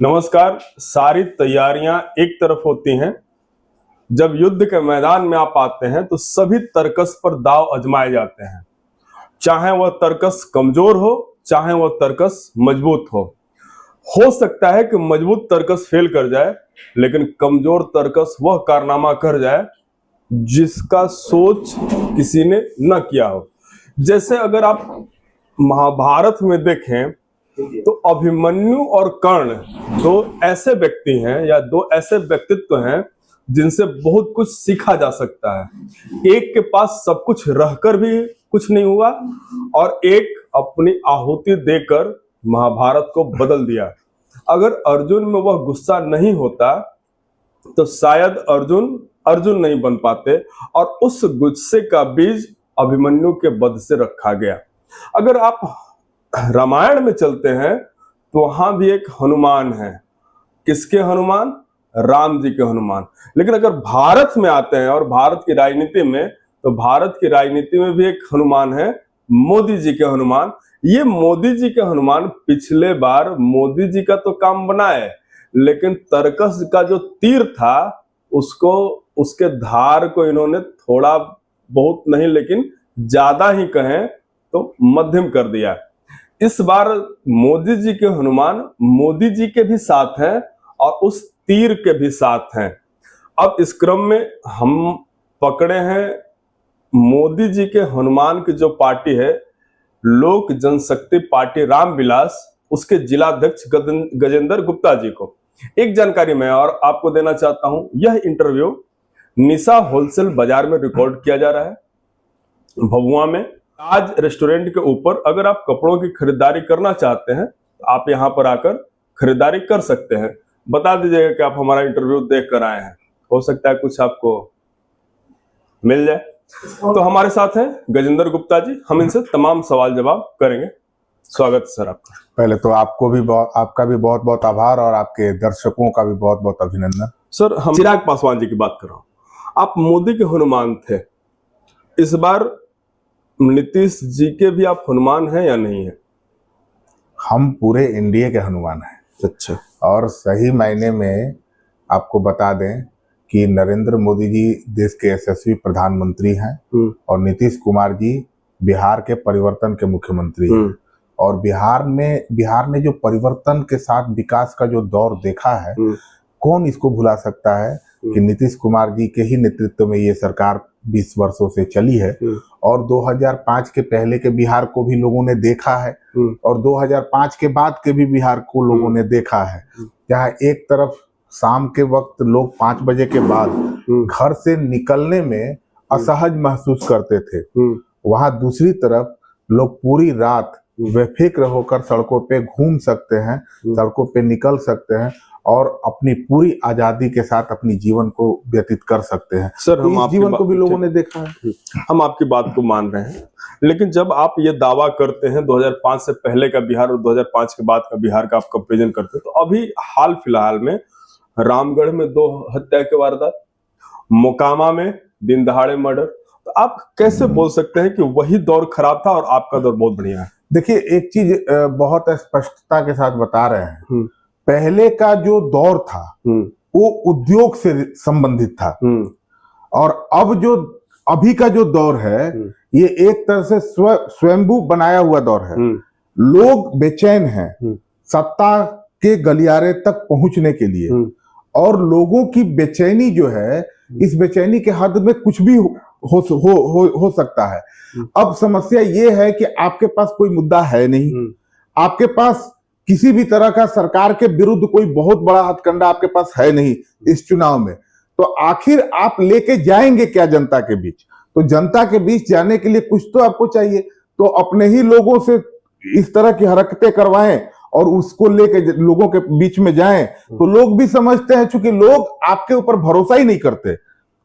नमस्कार। सारी तैयारियां एक तरफ होती हैं, जब युद्ध के मैदान में आप आते हैं तो सभी तर्कस पर दांव आजमाए जाते हैं, चाहे वह तर्कस कमजोर हो चाहे वह तर्कस मजबूत हो सकता है कि मजबूत तर्कस फेल कर जाए, लेकिन कमजोर तर्कस वह कारनामा कर जाए जिसका सोच किसी ने न किया हो। जैसे अगर आप महाभारत में देखें तो अभिमन्यु और कर्ण दो ऐसे व्यक्ति हैं या दो ऐसे व्यक्तित्व हैं जिनसे बहुत कुछ सीखा जा सकता है। एक के पास सब कुछ रहकर भी कुछ नहीं हुआ और एक अपनी आहुति देकर महाभारत को बदल दिया। अगर अर्जुन में वह गुस्सा नहीं होता तो शायद अर्जुन नहीं बन पाते और उस गुस्से का बीज अभिमन्यु के वध से रखा गया। अगर आप रामायण में चलते हैं तो वहां भी एक हनुमान है। किसके हनुमान? राम जी के हनुमान। लेकिन अगर भारत में आते हैं और भारत की राजनीति में, तो भारत की राजनीति में भी एक हनुमान है, मोदी जी के हनुमान। ये मोदी जी के हनुमान पिछले बार मोदी जी का तो काम बनाए, लेकिन तर्कस का जो तीर था उसको, उसके धार को इन्होंने थोड़ा बहुत नहीं लेकिन ज्यादा ही कहें तो मध्यम कर दिया। इस बार मोदी जी के हनुमान मोदी जी के भी साथ हैं और उस तीर के भी साथ हैं। अब इस क्रम में हम पकड़े हैं मोदी जी के हनुमान की जो पार्टी है, लोक जनशक्ति पार्टी रामविलास, उसके जिलाध्यक्ष गजेंद्र गुप्ता जी को। एक जानकारी मैं और आपको देना चाहता हूं, यह इंटरव्यू निशा होलसेल बाजार में रिकॉर्ड किया जा रहा है, भभुआ में आज रेस्टोरेंट के ऊपर। अगर आप कपड़ों की खरीदारी करना चाहते हैं तो आप यहां पर आकर खरीदारी कर सकते हैं। बता दीजिएगा कि आप हमारा इंटरव्यू देख कर आए हैं, हो सकता है कुछ आपको मिल जाए। तो हमारे साथ हैं गजेंद्र गुप्ता जी, हम इनसे तमाम सवाल जवाब करेंगे। स्वागत है सर आपका। पहले तो आपका भी बहुत बहुत आभार और आपके दर्शकों का भी बहुत बहुत अभिनंदन। सर, हम चिराग पासवान जी की बात कर रहा हूं। आप मोदी के हनुमान थे, इस बार नीतीश जी के भी आप हनुमान हैं या नहीं है? हम पूरे इंडिया के हनुमान हैं। अच्छा। और सही मायने में आपको बता दें कि नरेंद्र मोदी जी देश के यशस्वी प्रधानमंत्री हैं और नीतीश कुमार जी बिहार के परिवर्तन के मुख्यमंत्री हैं। और बिहार ने जो परिवर्तन के साथ विकास का जो दौर देखा है, कौन इसको भुला सकता है कि नीतीश कुमार जी के ही नेतृत्व में ये सरकार 20 वर्षों से चली है। और 2005 के पहले के बिहार को भी लोगों ने देखा है और 2005 के बाद के भी बिहार को लोगों ने देखा है, जहाँ एक तरफ शाम के वक्त लोग 5 बजे के बाद घर से निकलने में असहज महसूस करते थे, वहां दूसरी तरफ लोग पूरी रात बेफिक्र होकर सड़कों पे घूम सकते हैं, सड़कों पे निकल सकते हैं और अपनी पूरी आजादी के साथ अपनी जीवन को व्यतीत कर सकते हैं। सर, हम इस जीवन को भी लोगों ने देखा है। हम आपकी बात को मान रहे हैं, लेकिन जब आप ये दावा करते हैं 2005 से पहले का बिहार और 2005 के बाद का बिहार का आप कंपेरिजन करते हैं, तो अभी हाल फिलहाल में रामगढ़ में 2 हत्या के वारदात, मोकामा में दिन दहाड़े मर्डर, तो आप कैसे बोल सकते हैं कि वही दौर खराब था और आपका दौर बहुत बढ़िया है? देखिए, एक चीज बहुत स्पष्टता के साथ बता रहे हैं, पहले का जो दौर था वो उद्योग से संबंधित था और अब जो अभी का जो दौर है ये एक तरह से स्वयंभू बनाया हुआ दौर है। लोग बेचैन हैं सत्ता के गलियारे तक पहुंचने के लिए और लोगों की बेचैनी जो है, इस बेचैनी के हद में कुछ भी हो सकता है। अब समस्या ये है कि आपके पास कोई मुद्दा है नहीं, आपके पास किसी भी तरह का सरकार के विरुद्ध कोई बहुत बड़ा हथकंडा आपके पास है नहीं इस चुनाव में, तो आखिर आप लेके जाएंगे क्या जनता के बीच? तो जनता के बीच जाने के लिए कुछ तो आपको चाहिए, तो अपने ही लोगों से इस तरह की हरकतें करवाएं और उसको लेके लोगों के बीच में जाएं, तो लोग भी समझते हैं, चूंकि लोग आपके ऊपर भरोसा ही नहीं करते।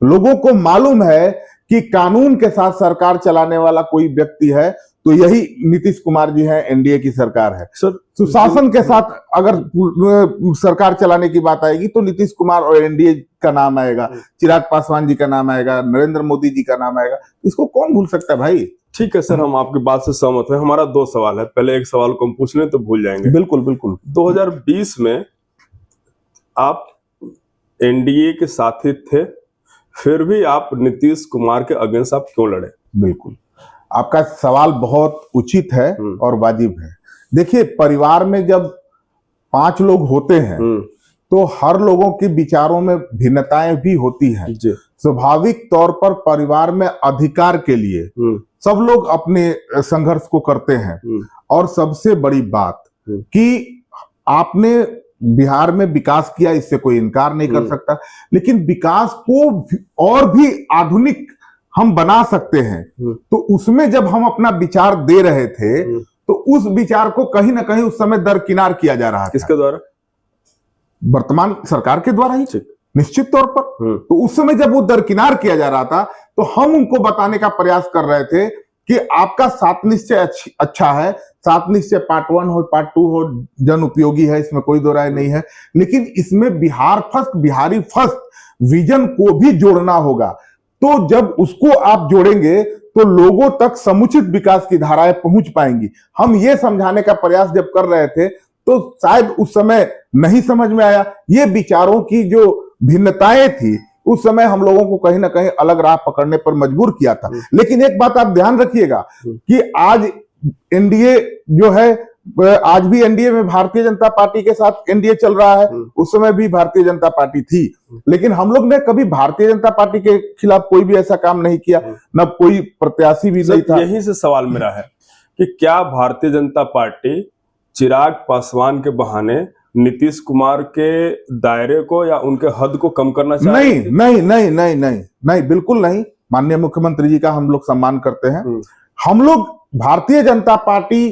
लोगों को मालूम है कि कानून के साथ सरकार चलाने वाला कोई व्यक्ति है तो यही नीतीश कुमार जी हैं, एनडीए की सरकार है। सुशासन के साथ अगर सरकार चलाने की बात आएगी तो नीतीश कुमार और एनडीए का नाम आएगा, चिराग पासवान जी का नाम आएगा, नरेंद्र मोदी जी का नाम आएगा। इसको कौन भूल सकता है भाई? ठीक है सर, हम आपकी बात से सहमत हैं। हमारा 2 सवाल है, पहले एक सवाल को हम पूछ लें तो भूल जाएंगे। बिल्कुल बिल्कुल। 2020 में आप एनडीए के साथी थे, फिर भी आप नीतीश कुमार के अगेंस्ट आप क्यों लड़े? बिल्कुल, आपका सवाल बहुत उचित है और वाजिब है। देखिए, परिवार में जब 5 लोग होते हैं तो हर लोगों के विचारों में भिन्नताएं भी होती हैं। स्वाभाविक तौर पर परिवार में अधिकार के लिए सब लोग अपने संघर्ष को करते हैं। और सबसे बड़ी बात कि आपने बिहार में विकास किया, इससे कोई इनकार नहीं कर सकता, लेकिन विकास को और भी आधुनिक हम बना सकते हैं। तो उसमें जब हम अपना विचार दे रहे थे तो उस विचार को कहीं ना कहीं उस समय दरकिनार किया जा रहा था। किसके द्वारा? वर्तमान सरकार के द्वारा ही, निश्चित तौर पर। तो उस समय जब वो दरकिनार किया जा रहा था तो हम उनको बताने का प्रयास कर रहे थे कि आपका 7 निश्चय अच्छा है, 7 निश्चय पार्ट 1 हो, पार्ट 2 हो, जन उपयोगी है, इसमें कोई दो राय नहीं है, लेकिन इसमें Bihar first, Bihari first vision को भी जोड़ना होगा। तो जब उसको आप जोड़ेंगे तो लोगों तक समुचित विकास की धाराएं पहुंच पाएंगी। हम ये समझाने का प्रयास जब कर रहे थे तो शायद उस समय नहीं समझ में आया। ये विचारों की जो भिन्नताएं थी उस समय हम लोगों को कहीं ना कहीं अलग राह पकड़ने पर मजबूर किया था। लेकिन एक बात आप ध्यान रखिएगा कि आज एनडीए जो है, आज भी एनडीए में भारतीय जनता पार्टी के साथ एनडीए चल रहा है। उस समय भी भारतीय जनता पार्टी थी, लेकिन हम लोग ने कभी भारतीय जनता पार्टी के खिलाफ कोई भी ऐसा काम नहीं किया, न कोई प्रत्याशी भी नहीं था। यहीं से सवाल मेरा है कि क्या भारतीय जनता पार्टी चिराग पासवान के बहाने नीतीश कुमार के दायरे को या उनके हद को कम करना चाहते हैं? नहीं, बिल्कुल नहीं। माननीय मुख्यमंत्री जी का हम लोग सम्मान करते हैं। हम लोग भारतीय जनता पार्टी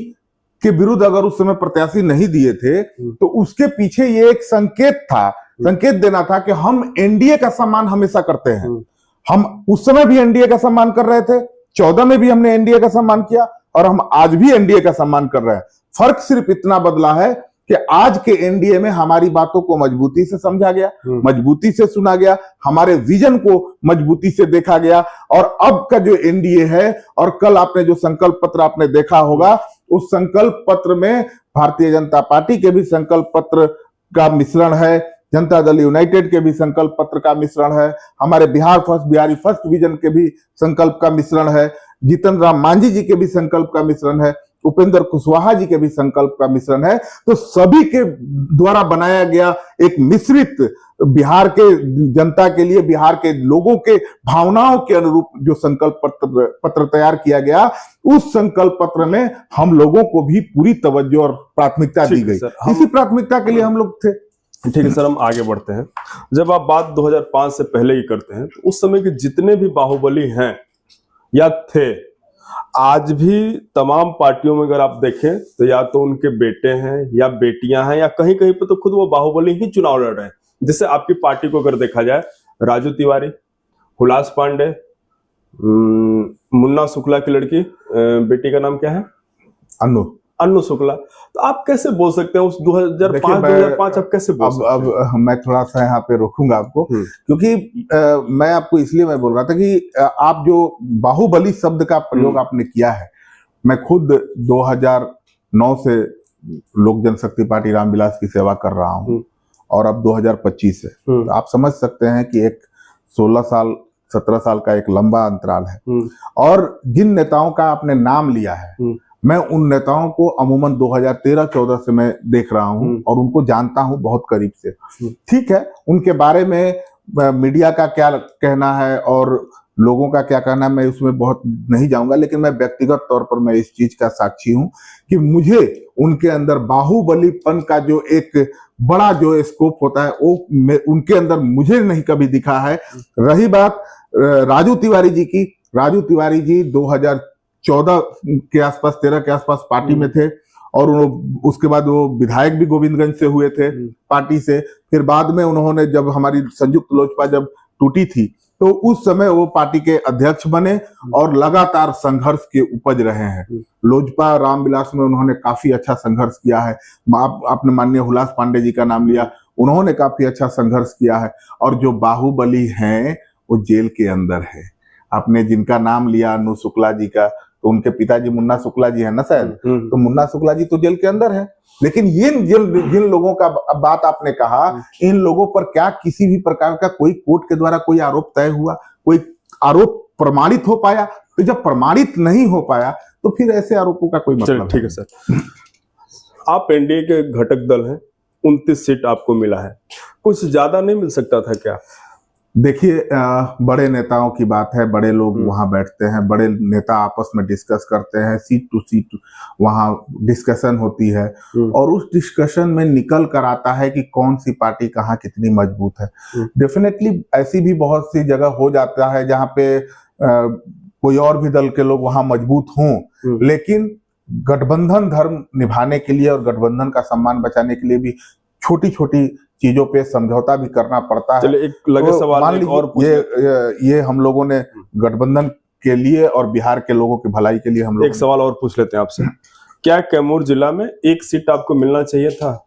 के विरुद्ध अगर उस समय प्रत्याशी नहीं दिए थे तो उसके पीछे ये एक संकेत था, संकेत देना था कि हम एनडीए का सम्मान हमेशा करते हैं। हम उस समय भी एनडीए का सम्मान कर रहे थे, 14 में भी हमने एनडीए का सम्मान किया और हम आज भी एनडीए का सम्मान कर रहे हैं। फर्क सिर्फ इतना बदला है कि आज के एनडीए में हमारी बातों को मजबूती से समझा गया, मजबूती से सुना गया, हमारे विजन को मजबूती से देखा गया। और अब का जो एनडीए है, और कल आपने जो संकल्प पत्र आपने देखा होगा, उस संकल्प पत्र में भारतीय जनता पार्टी के भी संकल्प पत्र का मिश्रण है, जनता दल यूनाइटेड के भी संकल्प पत्र का मिश्रण है, हमारे Bihar first, Bihari first vision के भी संकल्प का मिश्रण है, जीतन राम मांझी जी के भी संकल्प का मिश्रण है, उपेंद्र कुशवाहा जी के भी संकल्प का मिश्रण है। तो सभी के द्वारा बनाया गया एक मिश्रित बिहार के जनता के लिए, बिहार के लोगों के भावनाओं के अनुरूप जो संकल्प पत्र तैयार किया गया, उस संकल्प पत्र में हम लोगों को भी पूरी तवज्जो और प्राथमिकता दी गई। इसी प्राथमिकता के लिए हम लोग थे। ठीक है सर, हम आगे बढ़ते हैं। जब आप बात 2005 से पहले की करते हैं तो उस समय के जितने भी बाहुबली हैं या थे, आज भी तमाम पार्टियों में अगर आप देखें तो या तो उनके बेटे हैं या बेटियां हैं, या कहीं कहीं पे तो खुद वो बाहुबली ही चुनाव लड़ रहे हैं। जैसे आपकी पार्टी को अगर देखा जाए, राजू तिवारी, हुलास पांडे, मुन्ना शुक्ला की लड़की, बेटी का नाम क्या है? अन्नू शुक्ला। तो आप कैसे बोल सकते हैं उस 2005 आप कैसे बोल सकते हैं? अब मैं थोड़ा सा यहाँ पे रोकूंगा आपको, क्योंकि मैं आपको इसलिए मैं बोल रहा था कि आप जो बाहुबली शब्द का प्रयोग आपने किया है, मैं खुद 2009 से लोक जनशक्ति पार्टी रामविलास की सेवा कर रहा हूँ और अब 2025 है। तो आप समझ सकते हैं कि एक 16 साल 17 साल का एक लंबा अंतराल है। और जिन नेताओं का आपने नाम लिया है, मैं उन नेताओं को अमूमन 2013-14 से मैं देख रहा हूं और उनको जानता हूं बहुत करीब से। ठीक है, उनके बारे में मीडिया का क्या कहना है और लोगों का क्या कहना है, मैं उसमें बहुत नहीं जाऊंगा, लेकिन मैं व्यक्तिगत तौर पर मैं इस चीज का साक्षी हूं कि मुझे उनके अंदर बाहुबलीपन का जो एक बड़ा जो स्कोप होता है वो उनके अंदर मुझे नहीं कभी दिखा है। रही बात राजू तिवारी जी की, राजू तिवारी जी 2014 के आसपास, 13 के आसपास पार्टी में थे और उसके बाद वो विधायक भी गोविंदगंज से हुए थे पार्टी से। फिर बाद में उन्होंने, जब हमारी संयुक्त लोजपा जब टूटी थी तो उस समय वो पार्टी के अध्यक्ष बने और लगातार संघर्ष के उपज रहे हैं। लोजपा रामविलास में उन्होंने काफी अच्छा संघर्ष किया है। आपने माननीय हुलास पांडे जी का नाम लिया, उन्होंने काफी अच्छा संघर्ष किया है। और जो बाहुबली हैं वो जेल के अंदर है। आपने जिनका नाम लिया, अन्नू शुक्ला जी का, तो उनके पिताजी मुन्ना शुक्ला जी है ना शायद, तो मुन्ना शुक्ला जी तो जेल के अंदर है। लेकिन ये जिन लोगों का बात आपने कहा, इन लोगों पर क्या किसी भी प्रकार का कोई कोर्ट के द्वारा कोई आरोप तय हुआ, कोई आरोप प्रमाणित हो पाया? तो जब प्रमाणित नहीं हो पाया तो फिर ऐसे आरोपों का कोई मतलब ठीक है सर। आप एनडीए के घटक दल हैं, 29 सीट आपको मिला है, कुछ ज्यादा नहीं मिल सकता था क्या? देखिए, बड़े नेताओं की बात है, बड़े लोग वहां बैठते हैं, बड़े नेता आपस में डिस्कस करते हैं, सीट टू सीट वहां डिस्कशन होती है, और उस डिस्कशन में निकल कर आता है कि कौन सी पार्टी कहाँ कितनी मजबूत है। डेफिनेटली ऐसी भी बहुत सी जगह हो जाता है जहां पे कोई और भी दल के लोग वहां मजबूत हों, लेकिन गठबंधन धर्म निभाने के लिए और गठबंधन का सम्मान बचाने के लिए भी छोटी छोटी चीजों पे समझौता भी करना पड़ता है। चलिए एक लगे तो सवाल एक और ये हम लोगों ने गठबंधन के लिए और बिहार के लोगों की भलाई के लिए हम लोग एक सवाल और पूछ लेते हैं आपसे। क्या कैमूर जिला में एक सीट आपको मिलना चाहिए था?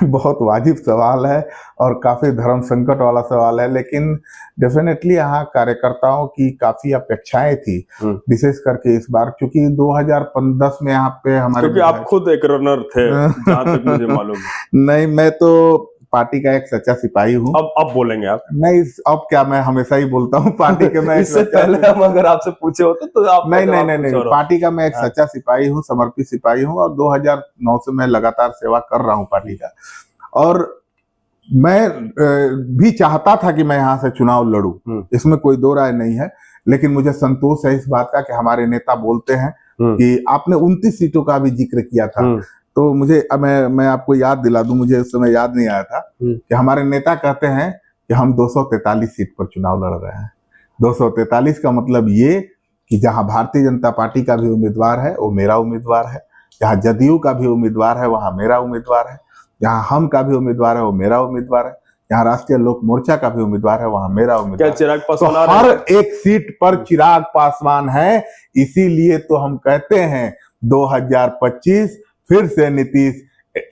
बहुत वाजिब सवाल है और काफी धर्म संकट वाला सवाल है, लेकिन डेफिनेटली यहाँ कार्यकर्ताओं की काफी अपेक्षाएं थी, विशेष करके इस बार, क्योंकि 2010 में यहाँ पे हमारे, क्योंकि आप खुद एक रनर थे जहां तक मुझे मालूम है। नहीं, मैं तो पार्टी का एक सच्चा सिपाही हूँ। अब बोलेंगे आप? नहीं, अब क्या, मैं हमेशा ही बोलता हूँ पार्टी के। मैं इससे पहले हम अगर आपसे पूछे होते तो आप नहीं, पार्टी का मैं एक सच्चा सिपाही हूँ, समर्पित सिपाही हूँ, और 2009 से मैं लगातार सेवा कर रहा हूँ पार्टी का। और मैं भी चाहता था कि मैं यहाँ से चुनाव लड़ूं, इसमें कोई दो राय नहीं है, लेकिन मुझे संतोष है इस बात का कि हमारे नेता बोलते हैं कि आपने 29 सीटों का भी जिक्र किया था, तो मुझे मैं आपको याद दिला दूं, मुझे उस समय याद नहीं आया था कि हमारे नेता कहते हैं कि हम 243 सीट पर चुनाव लड़ रहे हैं। 243 का मतलब ये कि जहां भारतीय जनता पार्टी का भी उम्मीदवार है वो मेरा उम्मीदवार है, जहां जदयू का भी उम्मीदवार है वहां मेरा उम्मीदवार है, जहां हम का भी उम्मीदवार है वो मेरा उम्मीदवार है, जहां राष्ट्रीय लोक मोर्चा का भी उम्मीदवार है वहां मेरा उम्मीदवार। क्या चिराग पासवान तो हर एक सीट पर चिराग पासवान है, इसीलिए तो हम कहते हैं 2025 फिर से नीतीश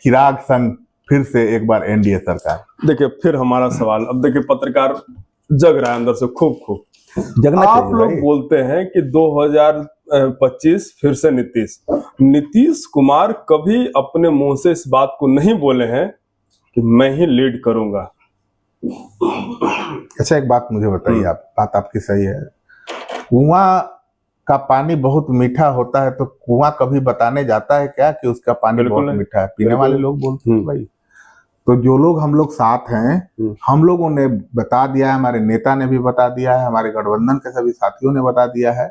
चिराग संग, फिर से एक बार एनडीए सरकार। देखिए फिर हमारा सवाल, अब देखिए पत्रकार जग रहा है अंदर से खूब जगना आप लोग बोलते हैं कि 2025 फिर से नीतीश कुमार कभी अपने मुंह से इस बात को नहीं बोले हैं कि मैं ही लीड करूंगा। अच्छा, एक बात मुझे बताइए, आप बात आपकी सही है, कुआं का पानी बहुत मीठा होता है, तो कुआं कभी बताने जाता है क्या कि उसका पानी बहुत मीठा है? पीने वाले लोग बोलते हैं भाई। तो जो लोग हम लोग साथ हैं, हम लोगों ने बता दिया है, हमारे नेता ने भी बता दिया है, हमारे गठबंधन के सभी साथियों ने बता दिया है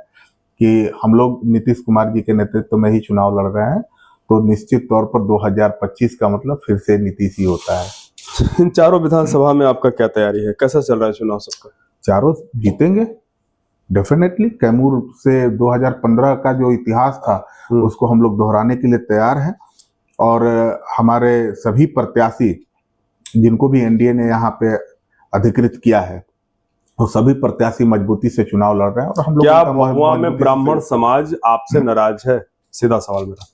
कि हम लोग नीतीश कुमार जी के नेतृत्व में ही चुनाव लड़ रहे हैं, तो निश्चित तौर पर 2025 का मतलब फिर से नीतीश ही होता है। इन चारों विधानसभा में आपका क्या तैयारी है, कैसा चल रहा है चुनाव सबका? चारों जीतेंगे डेफिनेटली। कैमूर से 2015 का जो इतिहास था उसको हम लोग दोहराने के लिए तैयार हैं, और हमारे सभी प्रत्याशी जिनको भी एनडीए ने यहाँ पे अधिकृत किया है, वो सभी प्रत्याशी मजबूती से चुनाव लड़ रहे हैं। और हम लोग क्या महुआ में ब्राह्मण समाज आपसे नाराज है? सीधा सवाल मेरा।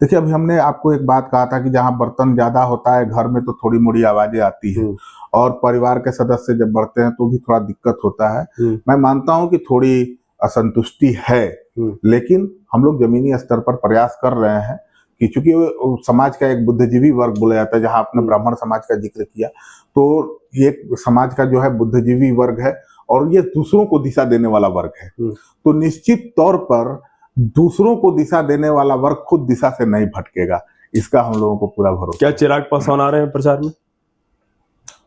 देखिए, अभी हमने आपको एक बात कहा था कि जहाँ बर्तन ज्यादा होता है घर में तो थोड़ी मोड़ी आवाजें आती है, और परिवार के सदस्य जब बढ़ते हैं तो भी थोड़ा दिक्कत होता है। मैं मानता हूं कि थोड़ी असंतुष्टि है, लेकिन हम लोग जमीनी स्तर पर प्रयास कर रहे हैं कि चूंकि समाज का एक बुद्धिजीवी वर्ग बोला जाता है, जहां आपने ब्राह्मण समाज का जिक्र किया, तो ये समाज का जो है बुद्धिजीवी वर्ग है और ये दूसरों को दिशा देने वाला वर्ग है। तो निश्चित तौर पर दूसरों को दिशा देने वाला वर्ग खुद दिशा से नहीं भटकेगा, इसका हम लोगों को पूरा भरोसा। क्या चिराग पासवान आ रहे हैं प्रचार में?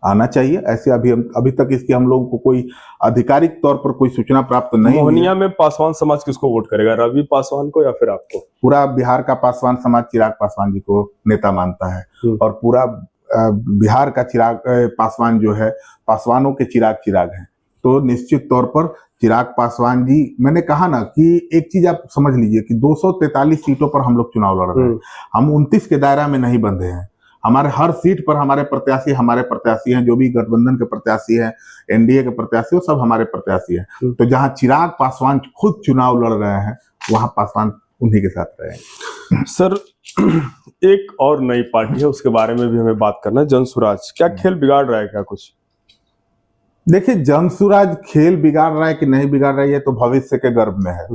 आना चाहिए, ऐसे अभी तक इसकी हम लोगों को कोई आधिकारिक तौर पर कोई सूचना प्राप्त नहीं। मोहनिया में पासवान समाज किसको वोट करेगा, रवि पासवान को या फिर आपको? पूरा बिहार का पासवान समाज चिराग पासवान जी को नेता मानता है, और पूरा बिहार का चिराग पासवान जो है, पासवानों के चिराग हैं। तो निश्चित तौर पर चिराग पासवान जी, मैंने कहा ना कि एक चीज आप समझ लीजिए कि 243 सीटों पर हम लोग चुनाव लड़ रहे हैं, हम 29 के दायरा में नहीं बंधे हैं। हमारे हर सीट पर हमारे प्रत्याशी हैं, जो भी गठबंधन के प्रत्याशी हैं, एनडीए के प्रत्याशी, वो सब हमारे प्रत्याशी हैं। तो जहां चिराग पासवान खुद चुनाव लड़ रहे हैं, वहां पासवान उन्हीं के साथ रहे। सर, एक और नई पार्टी है, उसके बारे में भी हमें बात करना है, जनसुराज। क्या खेल बिगाड़ रहा है क्या कुछ? देखिए, जनसुराज खेल बिगाड़ रहा है कि नहीं बिगाड़ रहा है, ये तो भविष्य के गर्भ में है।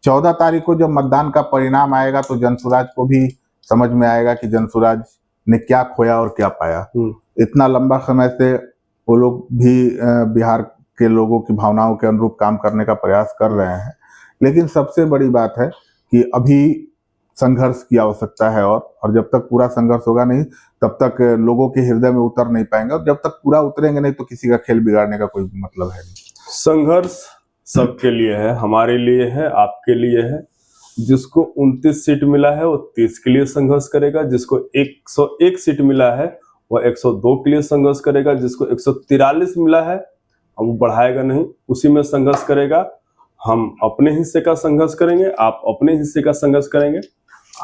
14 तारीख को जब मतदान का परिणाम आएगा तो जनसुराज को भी समझ में आएगा कि जनसुराज ने क्या खोया और क्या पाया। इतना लंबा समय से वो लोग भी बिहार के लोगों की भावनाओं के अनुरूप काम करने का प्रयास कर रहे हैं, लेकिन सबसे बड़ी बात है कि अभी संघर्ष की आवश्यकता है, और जब तक पूरा संघर्ष होगा नहीं तब तक लोगों के हृदय में उतर नहीं पाएंगे, और जब तक पूरा उतरेंगे नहीं तो किसी का खेल बिगाड़ने का कोई मतलब है नहीं। संघर्ष सबके लिए है, हमारे लिए है, आपके लिए है। जिसको 29 सीट मिला है वो 30 के लिए संघर्ष करेगा, जिसको 101 सीट मिला है वो 102 के लिए संघर्ष करेगा, जिसको 143 मिला है वो बढ़ाएगा नहीं, उसी में संघर्ष करेगा। हम अपने हिस्से का संघर्ष करेंगे, आप अपने हिस्से का संघर्ष करेंगे।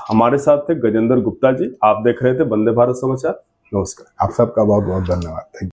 हमारे साथ थे गजेंद्र गुप्ता जी, आप देख रहे थे वंदे भारत समाचार। नमस्कार। आप सबका बहुत बहुत धन्यवाद। Thank you.